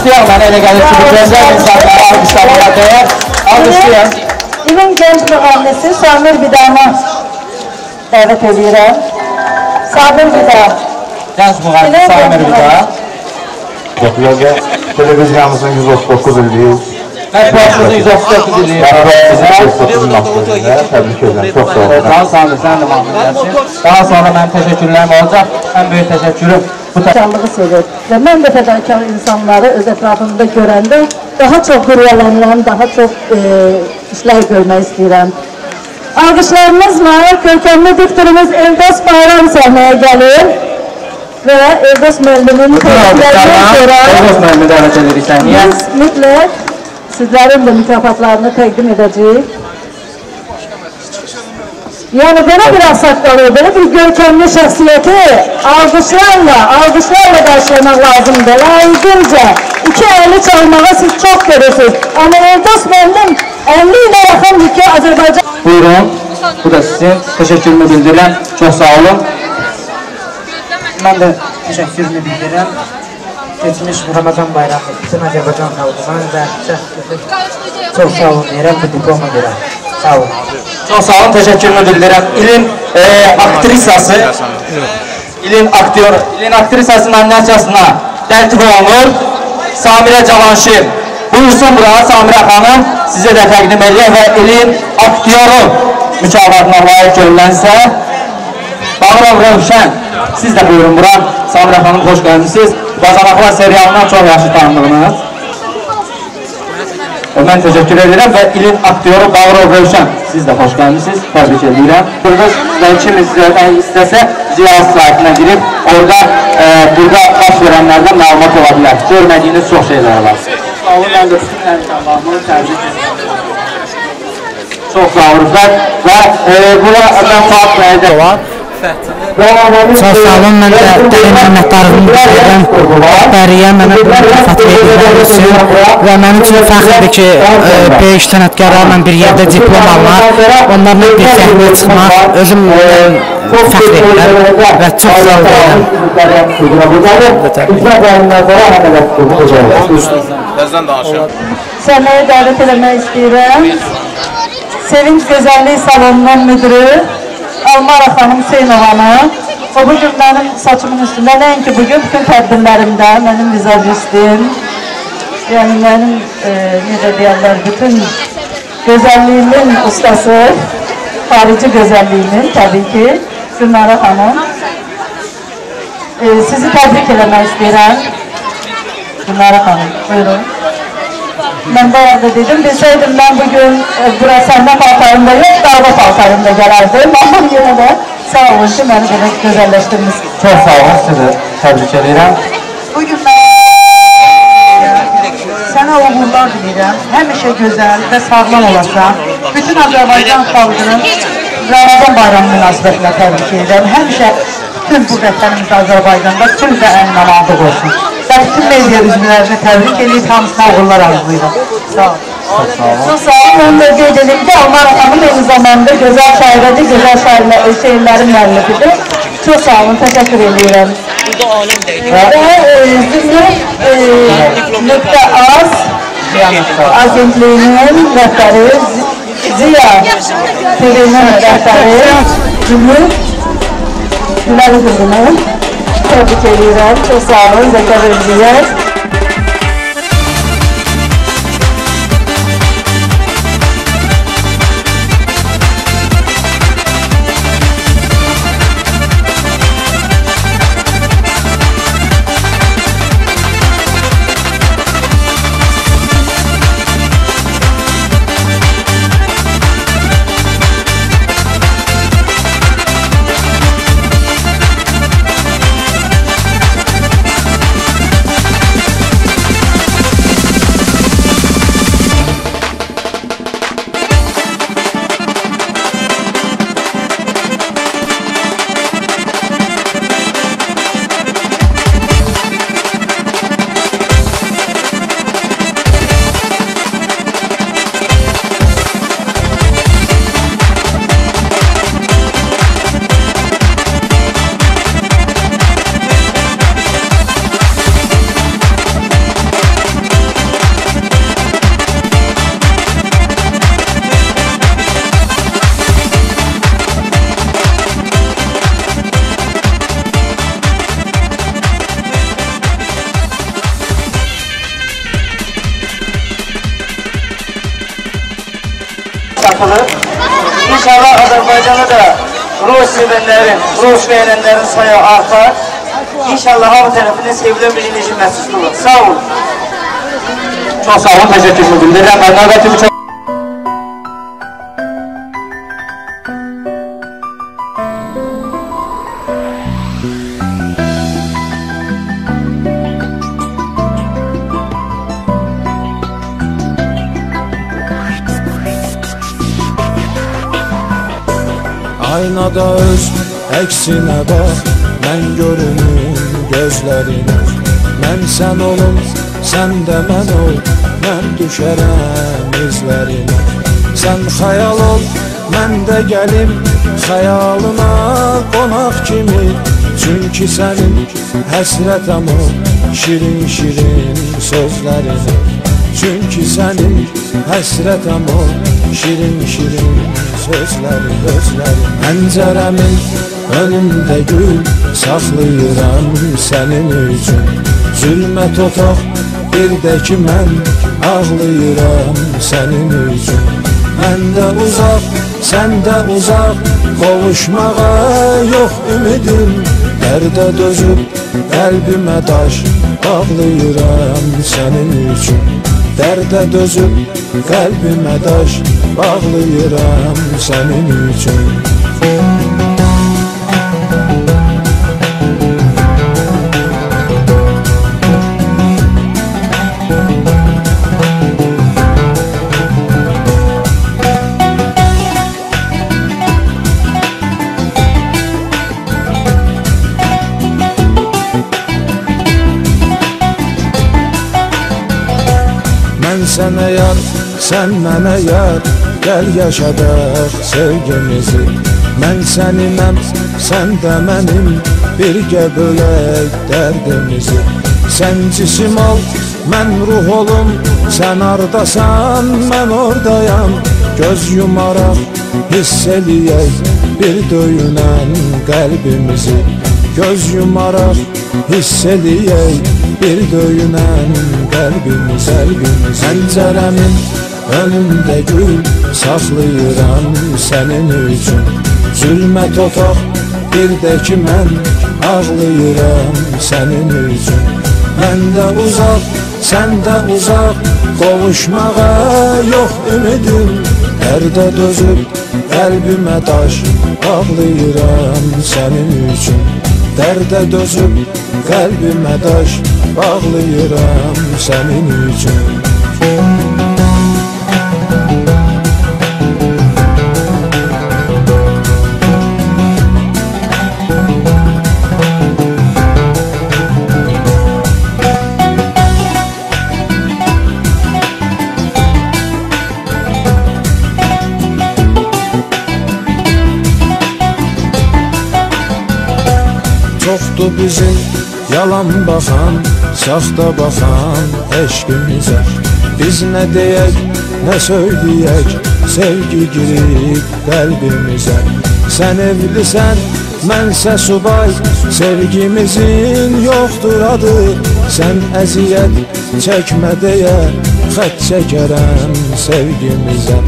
alqışlayaq, mənə elə gəlir ki, bu gözəl insanları alqışlamaya dəyər. Alqışlayaq. İlin gənc müğənnisi Samir Bidanı dəvət edirəm. Samir Bidan. Gənc müğənnisi Samir Bidan. Teknoloji televiziyamızın 139 illiyi. Mətbuatımızın 139 illiyi. Təbrik edirəm, çox sağ olun. Daha sonra sən də mahmud edərsin. Daha sonra mənim təşəkkürlərim olacaq. Ən böyük təşəkkürüm bu Fədakarlığı sevir. Və mən də fədakar insanları öz ətrafımda görəndə daha çox qürrələnirəm, daha çox işlər görmək istəyirəm. Alqışlarımızla görkəmli diktorumuz Eldos Bayram səhnəyə gəlir və Eldos müəllimin təşəkkürlərini sonra biz mütləq sizlərin də mükafatlarını təqdim edəcəyik. Yəni belə bir ağsaqqalı, belə bir görkəmli şəxsiyyəti alqışlarla qarşılamaq lazımdır. Layiqincə, iki əyli çalmağa siz çox görürsünüz. Amma Eldos müəllim 50 ilə yaxındır ki, Azərbaycan... Buyurun, bu da sizin təşəkkürümü bildirirəm. Çox sağ olun. Mən də təşəkkürümü bildirirəm. Geçmiş Ramazan bayramı, bütün Azərbaycan xalqına və çox sağ olun deyirəm bu diploma görə. Sağ olun. Çox sağ olun, təşəkkürümü bildirirəm. İlin aktrisası, ilin aktrisası nominasiyasına tərtib olunur Samirə Cavanşir. Buyursun bura Samirə xanım, sizə də təqdim edək və ilin aktyoru mükafatına layiq görülənsə Bağırov Rövşən. Siz də buyurun bura. Samirə xanım, xoş gəlmişsiniz. Bacanaqlar serialından çox yaxşı tanıdığınız. Mən təşəkkür edirəm və ilin aktyoru Bağırov Rövşən. Siz də xoş gəlmişsiniz. Təbrik edirəm. Və kim istəsə cihaz saytına girib orada baş verənlərdən məlumat ola bilər. Görmədiyiniz çox şeylər var. Sağ olun, mən də bütün əməkdaşlarımı təbrik edirəm. Çox sağ olun və bura mən Fuad bəyə də var. Çox sağ olun, mən də dərin minnətdarlığımı bildirirəm. Rəhbərliyə mənə bu mükafat verdikləri üçün və mənim üçün fəxrdir ki, böyük sənətkarlarla bir yerdə diplom almaq, onlarla bir səhnəyə çıxmaq özüm fəxr edirəm və çox sağ olun. Səhnəyə dəvət eləmək istəyirəm. Sevinç Gözəllik Salonunun müdürü Almara xanım Hüseynovanı. O bugün mənim saçımın üstündə, nəinki bugün bütün tədbirlərimdə, mənim vizajistim, yəni mənim, necə deyərlər, bütün gözəlliyimin ustası, xarici gözəlliyimin, təbii ki, Gülnara xanım. Sizi təbrik eləmək istəyirəm. Gülnara xanım, buyurun. Mən bayaq da dedim, bilsəydim mən bugün bura səhnə paltarında yox, dava paltarında gələrdim. Amma yenə də sağ olun ki, məni belə gözəlləşdirmişsiniz. Çox sağ olun, sizi təbrik edirəm. Bugün mən sənə uğurlar diləyirəm. Həmişə gözəl və sağlam olasan. Bütün Azərbaycan xalqının Ramazan bayramı münasibətinə təbrik edirəm. Həmişə bütün bu vətənimizdə Azərbaycanda sülh və əmin-amanlıq olsun. Və bütün media üzvlərini təbrik edib, hamısına uğurlar arzulayıram. Sağ olun. Çox sağ olun. Mən də qeyd edeyim ki, Almara xanım eyni zamanda gözəl şairədir, gözəl şeirlərin müəllifidir. Çox sağ olun, təşəkkür edirəm. Və Zümrüt.az agentliyinin rəhbəri, Ziya TV-nin rəhbəri Zümrüt Güləli qızını təbrik edirəm. Çox sağ olun, Zəkər Özgürlər. satılır. İnşallah Azərbaycanda da Rus sevənlərin, Rus beğenenlerin sayı artar. İnşallah hamı tərəfindən sevilen bir ilişki məhsus olur. Sağ olun. Çok sağ olun, teşekkür ederim. Növbəti bir çok... Aynada öz əksinə bax, mən görünüm gözlərinə. Mən sən olum, sən də mən ol, mən düşərəm izlərinə. Sən xəyal ol, mən də gəlim xəyalına qonaq kimi. Çünki sənin həsrətəm o şirin-şirin sözlərinə. Çünki sənin həsrətəm o şirin-şirin sözlərin, özlərin. Pəncərəmin önündə gül saxlayıram sənin üçün. Zülmət otaq bir də ki mən ağlayıram sənin üçün. Mən də uzaq, sən də uzaq, qovuşmağa yox ümidim. Dərdə dözüb qəlbimə daş bağlayıram sənin üçün. Dərdə dözüb qəlbimə daş bağlayıram sənin üçün. Mən sənə yar, sən mənə yar, gəl yaşadaq sevgimizi. Mən səninəm, sən də mənim, birgə bölək dərdimizi. Sən cisim ol, mən ruh olum, sən ardasan, mən oradayam. Göz yumaraq hiss eləyək bir döyünən qəlbimizi. Göz yumaraq hiss eləyək bir döyünən qəlbimiz, qəlbimiz. Pəncərəmin önündə gül saxlayıram sənin üçün. Zülmət otaq bir də ki mən ağlayıram sənin üçün. Mən də uzaq, sən də uzaq, qovuşmağa yox ümidim. Dərdə dözüb qəlbimə daş bağlayıram sənin üçün. Dərdə dözüb qəlbimə daş bağlayıram sənin üçün. Çoxdur bizim yalan baxan, saxta baxan eşqimizə. Biz nə deyək, nə söyləyək, sevgi girib qəlbimizə. Sən evlisən, mənsə subay, sevgimizin yoxdur adı. Sən əziyyət çəkmə deyə, xət çəkərəm sevgimizə.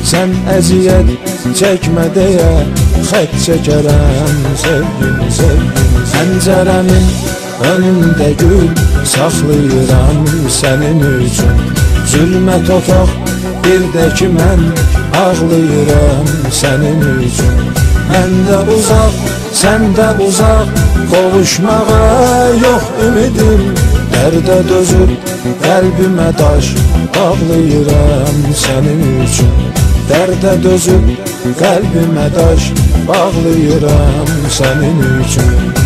Sən əziyyət çəkmə deyə, xət çəkərəm sevgimizə. Pəncərəmin önündə gül saxlayıram sənin üçün. Zülmət otaq bir də ki mən ağlayıram sənin üçün. Mən də uzaq, sən də uzaq, qovuşmağa yox ümidim. Dərdə dözüb qəlbimə daş bağlayıram sənin üçün. Dərdə dözüb qəlbimə daş bağlayıram sənin üçün.